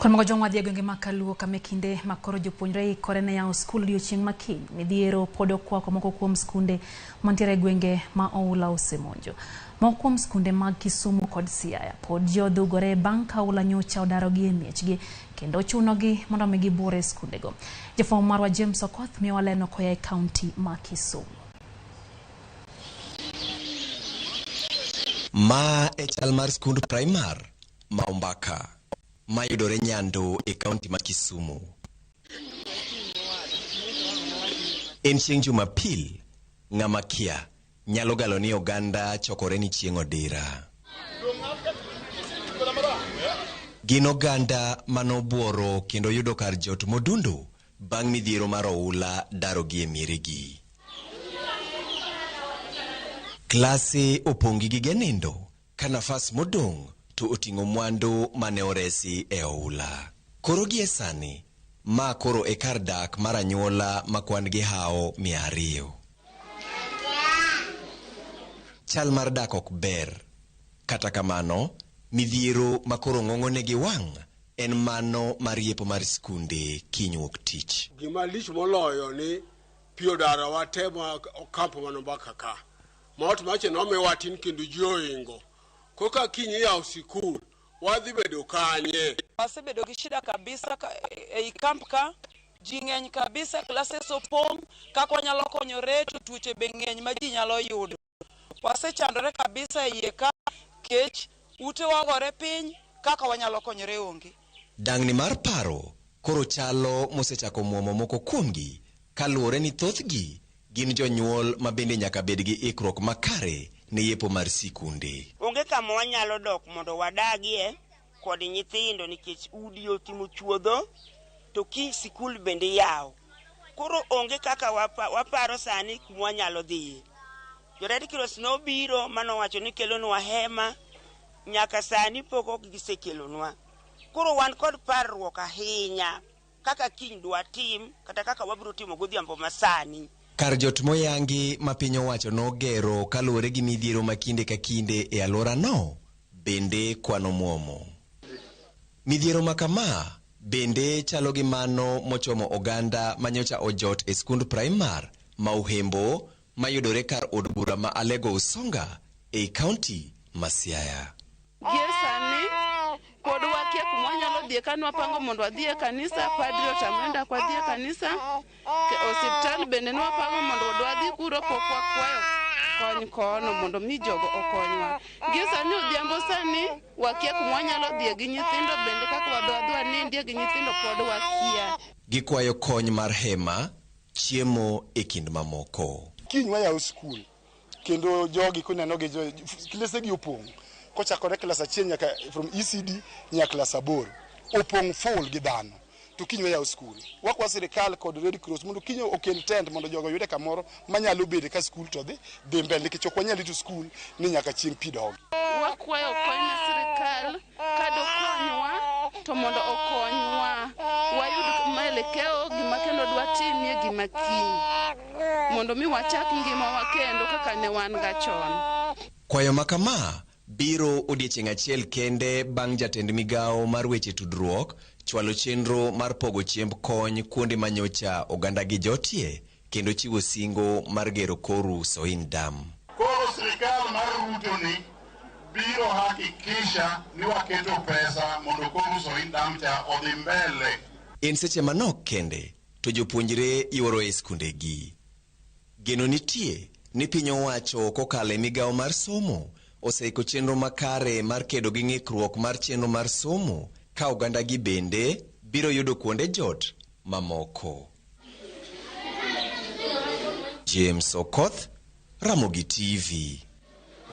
Kon mga jongwa dia gwenge ma Kaluo kame kinde makoro jopuonjre kore ne yao skul odiochieng' makiny. Midhiero pod okwako moko kuom skunde mantiere gwenge ma oula osemonjo. Moko kuom skunde mag Kisumu kod Siaya pod odhugore bang' ka oula nyocha odarogi e miechgi kendo chunogi mondo mi gibure skundego. Jafwambo marwa James Okoth miyo waleno koya e kaunti ma Kisumu. Ma e chal mar skund primar ma Ombaka mayudore nyando e kaunti ma Kisumu. En chieng' Jumapil, ng'ama kia nyalo galo ni oganda chokore ni chieng' odira. Gin oganda manobuoro kendo yudo kar jot modundu bang' midhiero mar oula darogi e mieregi. Klase opongi gi genindo ka nafas modong' to oting'o mwandu mane oresi e oula. Koro gi e sani, ma koro e kar dak mar anyuola ma kwan gi hao 200. Chal mar dak ok ber. Kata kamano, midhiero ma koro ng'ong'onegi wang' en mano mar yepo mar skunde kiny wuok tich. Gima lich moloyo ni pio dara watema kampo manombaka ka. Maot mache nome watin kendo joingo. Koka kinyi ya sikul wadhi bedo kanye. Wasebedo gi shida kabisa e kamp ka, ji ng'eny kabisa, classes opong', kaka wanyalo konyore to tuoche be ng'eny ma ji nyalo yudo. Wasechandore kabisa e ka kech ute wagore piny kaka wanyalo konyore onge. Dang'ni mar paro koro chalo mosechako muomo moko kuomgi kaluwore ni thothgi gin jonyuol ma bende nyaka bed gi ikruok makare ne yepo mar sikunde. Onge kama wanyalo dok mondo wadagie kod nyithindo nikech udi otimo chuodho to ki sikul bende yawo. Koro onge kaka waparo sani kuma wanyalo dhie. Jo-Red Cross nobiro manowacho ni kelonwa hema, nyaka sani pok ok gisekelonwa. Koro wan kod parruok ahinya kaka kiny dwa tim kata kaka wabiro timo godhiambo masani. Kar jot moyangi ma piny owacho nogero kaluwore gi midhiero ma kinde ka kinde e alwora no bende kwano muomo. Midhiero ma kama bende chalo gi mano mochomo oganda manyocha ojot e skund primar ma Uhembo mayudore kar od bura ma Alego Usonga e kaunti ma Siaya. Giesani pod wakia kuma wanyalo dhie ka nwapango mondo wadhi e kanisa, padri otamenda kwa dhi e kanisa, osiptal bende nwapango mondo wadhi kuro pok wakwayo kony kono mondo mi jogo okonywa. Giesani odhiambo sani wakia kuma wanyalo dhie gi nyithindo bende kaka wadwa nindie gi nyithindo pod wakia. Gikwayo kony mar hema, chiemo e kind mamoko. Kiny wayawo skul kendo jogi kuneno gi klase gi opong'. Kochakore klas 1 nyaka from ECD nyaka klas 8 opong' full gi dhano to kiny wayawo skul. Wakwa sirikal kod Red Cross mondo kiny okel tent mondo jogo yude kamoro manyalo bede ka skul to dhi mbele nikech ok wanyal rito skul ni nyaka chieng' pi dogi. Wakwayo kony na sirikal kado konywa to mondo okonywa wayud maelekeo gima kendo dwa timie gima kiny mondo mi wachak ngima wa kendo kaka ne wan ga chon. Kwayo makama biro odiechieng' achiel kende bang' jatend migao mar weche tudruok chwalo chenro mar pogo chiemb kony kuonde manyocha oganda gi jotie kendo chiwo singo mar gero koru Soin Dam. Koro sirikal mar Ruto ni biro hakikisha ni waketo pesa mondo koru Soin Dam cha odhi mbele. En seche manok kende to jopuonjre yuoro e skundegi. Geno nitie ni piny owacho kokalo e migao mar somo oseiko chenro makare mar kedo gi ng'ikruok mar chenro mar somo ka oganda gi bende biro yudo kuonde jot mamoko. James Okoth, Ramogi TV.